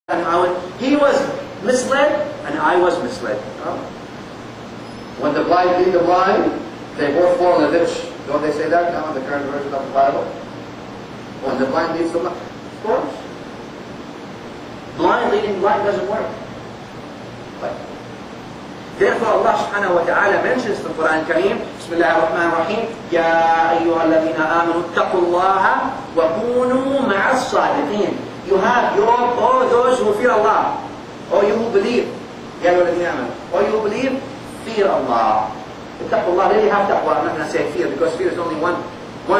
He was misled and I was misled. When the blind lead the blind, they both fall in the ditch. Don't they say that now in the current version of the Bible? When the blind leads the blind. Of course. Blind leading blind doesn't work. But therefore Allah subhanahu wa ta'ala mentions in the Quran Kareem, Bismillah ar-Rahman ar-Rahim, Ya ayyuha alladhina amanu ittaqullaha wa kunu ma'as sadiqin. You have all those who fear Allah, or you who believe, Ya ayyuha alladhina amanu, or you who believe, fear Allah. Ittaqullah, really have taqwa. I'm not going to say fear because fear is only one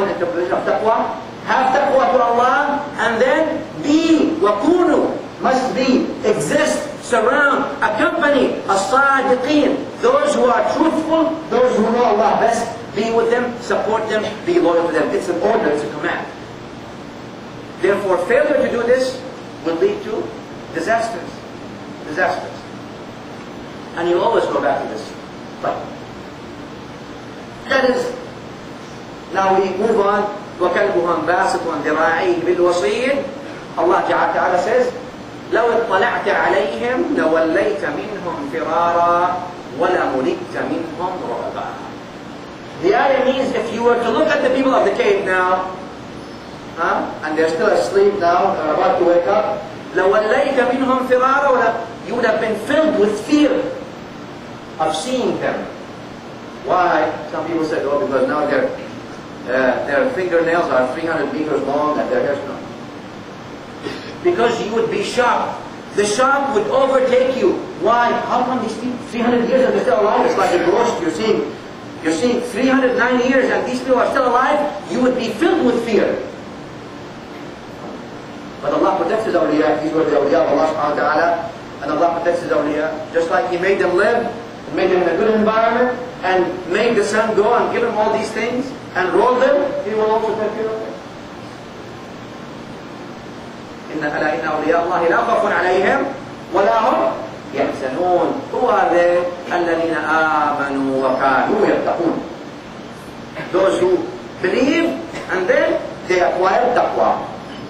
interpretation of taqwa. Have taqwa to Allah and then be, wa kunu, must be, exist, surround, accompany, as-sadiqin, those who are truthful, those who know Allah best, be with them, support them, be loyal to them. It's an order, it's a command. Therefore, failure to do this will lead to disasters. Disasters. And you'll always go back to this. But that is, now we move on. وَكَلْبُهُمْ بَاسِطٌ ذِرَاعِيهِ بِالْوَصِيِّدِ Allah Ta'ala says, لو اطلعت عليهم لوليت منهم فرارا ولملئت منهم رعبا. The ayah means if you were to look at the people of the cave now, and they're still asleep now, they're about to wake up, لوليت منهم فرارا, you would have been filled with fear of seeing them. Why? Some people said, oh, because now their fingernails are 300 meters long and their hair's not. Because you would be shocked. The shock would overtake you. Why? How come these people, 300 years and they're still alive? It's like a ghost. You're seeing 309 years and these people are still alive. You would be filled with fear. But Allah protects His awliya. These were the awliya of Allah subhanahu wa ta'ala. And Allah protects His awliya. Just like He made them live, made them in a good environment, and made the sun go and give them all these things, and rolled them, He will also take care of them. إن أولياء الله لا خوف عليهم ولا هم يحزنون. Who are they? الذين آمنوا وكانوا يتقون. Those who believe and then they acquire taqwa.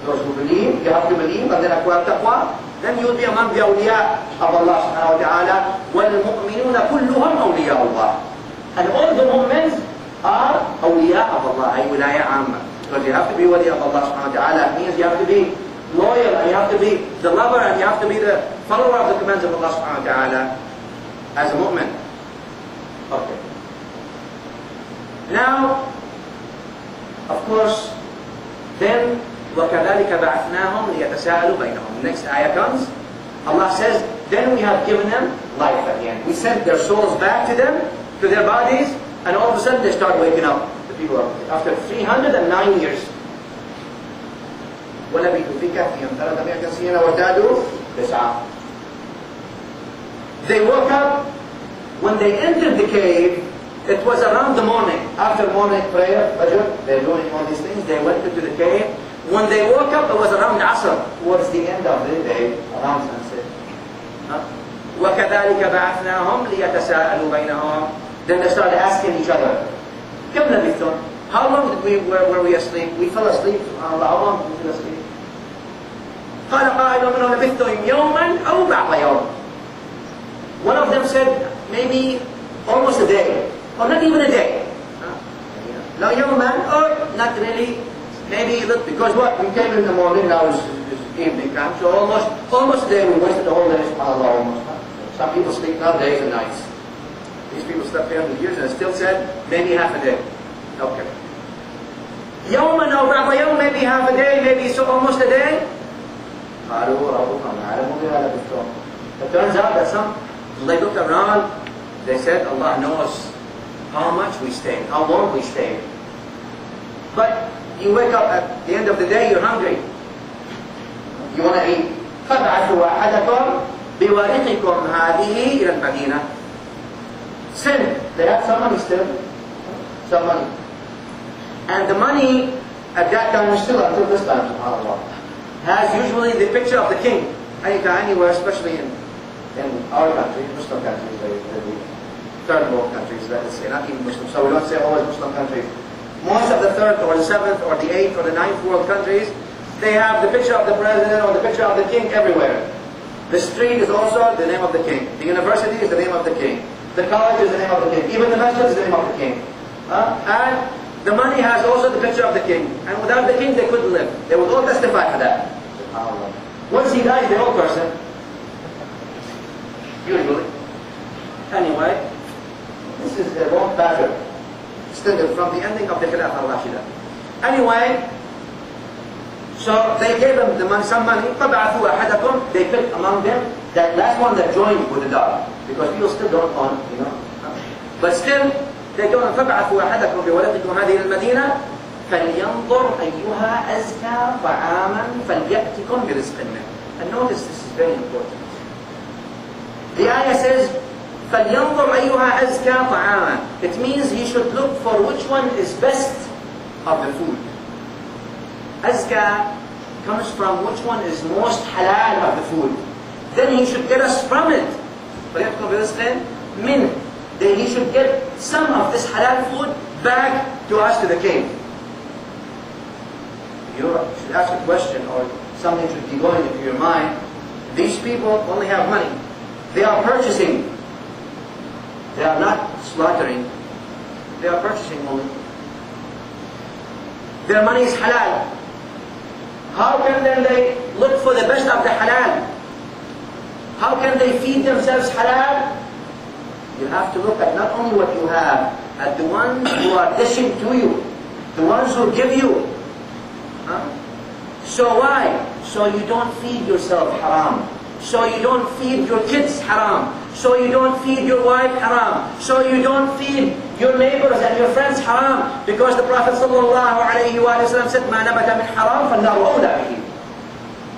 Those who believe, you have to believe and then acquire taqwa. Then you will be among the awliya of Allah subhanahu wa ta'ala. وَالْمُؤْمِنُونَ كُلُّهُمْ أَوْلِيَاءُ اللَّهِ. And all the mu'mins are awliya of Allah, ay wilaya amma. Because you have to be wali of Allah subhanahu wa ta'ala. It means you have to be loyal, and you have to be the lover, and you have to be the follower of the commands of Allah subhanahu wa ta'ala as a mu'min. Okay. Now, of course, then وَكَذَلِكَ بَعَثْنَاهُمْ لِيَتَسَاءَلُوا بَيْنَهُم. Next ayah comes, Allah says, then we have given them life at the end. We sent their souls back to them, to their bodies, and all of a sudden they start waking up. The people after 309 years. وَلَبِثُوا فِي كَهْفِهِمْ 300 سِنِينَ وَازْدَادُوا تِسْعًا. They woke up. When they entered the cave, it was around the morning. After morning prayer, Fajr, they're doing all these things. They went into the cave. When they woke up, it was around Asr, towards the end of the day, around sunset. وَكَذَلِكَ بَعَثْنَاهُمْ لِيَتَسَاءَلُوا بَيْنَهُمْ. Then they started asking each other, كَمْ لَبِثْتُمْ? How long were we asleep? We fell asleep. How long did we fell asleep? قَالَ قَائِلٌ مِنْهُمْ لَبِثْتُمْ يَوْمًا أَوْ بَعْضَ يَوْمٍ. One of them said, maybe almost a day, or not even a day. No, yawman, or not really. Maybe, look, because what? We came in the morning, now it's evening time, so almost a day, we wasted the whole day, subhanAllah, almost. Some people sleep now days and nights. These people slept 300 years and still said, maybe half a day. Okay. Yawman or ba'da yawm, maybe half a day, maybe so almost a day. It turns out that they looked around, they said, Allah knows how much we stayed, how long we stayed. But you wake up at the end of the day, you're hungry. You want to eat. فَابْعَثُوا أَحَدَكُمْ بِوَرِقِكُمْ هَذِهِ إِلَى الْمَدِينَةِ. Send. They had some money still. Some money. And the money at that time, still until this time, subhanAllah, has usually the picture of the king. Anytime, anywhere, especially in our country, Muslim countries, the third world countries, let us say, not even Muslim. So we don't say always Muslim countries. Most of the third or the seventh or the eighth or the ninth world countries, they have the picture of the president or the picture of the king everywhere. The street is also the name of the king. The university is the name of the king. The college is the name of the king. Even the masjid is the name of the king. And the money has also the picture of the king. And without the king, they couldn't live. They would all testify for that. Once he dies, the old person, usually. Anyway, this is a long pattern, extended from the ending of the Khilafah al-Rashida. Anyway, so they gave them the money, some money. فَبَعَثُوا أَحَدَكُمْ. They picked among them that last one that joined with the dog, because people still don't own, you know. But still, they go on فَبَعَثُوا أَحَدَكُمْ بِوَلَدِكُمْ هَذِهِ الْمَدِينَةِ فَلْيَنْظُرْ أَيُّهَا أَزْكَى طَعَامًا فَلْيَأْتِكُمْ بِرِزْقٍ مِّنْهُ. And notice this is very important. The ayah says فَلْيَنْظُرْ أَيُّهَا أَزْكَى طَعَامًا. It means he should look for which one is best of the food. Azka comes from which one is most halal of the food. Then he should get us from it. Then he should get some of this halal food back to us, to the king. You should ask a question, or something should be going into your mind. These people only have money. They are purchasing. They are not slaughtering. They are purchasing only. Their money is halal. How can then they look for the best of the halal? How can they feed themselves halal? You have to look at not only what you have, at the ones who are dishing to you, the ones who give you. So why? So you don't feed yourself haram. So you don't feed your kids haram. So you don't feed your wife haram. So you don't feed your neighbors and your friends haram. Because the Prophet ﷺ said, مَا نَبَتَ مِنْ حَرَامٍ فَالنَّارُ أَوْلَى بِهِ.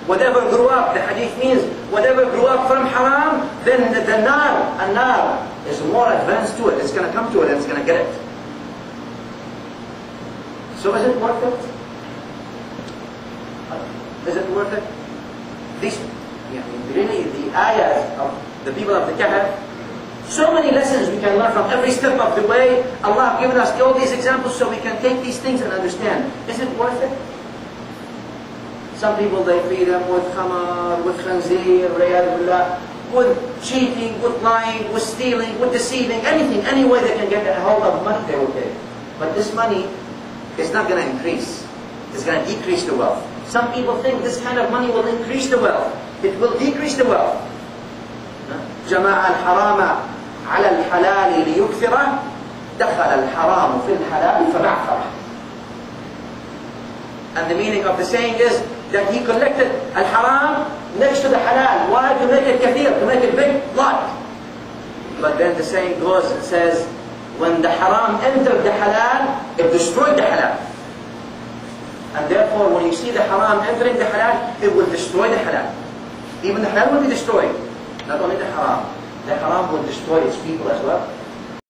Whatever grew up, the hadith means, whatever grew up from haram, then the nar is more advanced to it. It's going to come to it and it's going to get it. So is it worth it? Is it worth it? These, really, the ayahs of the people of the Kahf, so many lessons we can learn from every step of the way. Allah has given us all these examples so we can take these things and understand. Is it worth it? Some people, they feed them with khamar, with khanzir, with cheating, with lying, with stealing, with deceiving, anything, any way they can get a hold of money, they will take. But this money is not going to increase. It's going to decrease the wealth. Some people think this kind of money will increase the wealth. It will decrease the wealth. جمع الحرام على الحلال ليكثره دخل الحرام في الحلال فبعثره. And the meaning of the saying is that he collected al-haram next to the halal. Why? To make it kathir, to make it big lot. But then the saying goes, it says, when the haram entered the halal, it destroyed the halal. And therefore, when you see the haram entering the halal, it will destroy the halal. Even the halal will be destroyed. Not only the haram. The haram will destroy its people as well.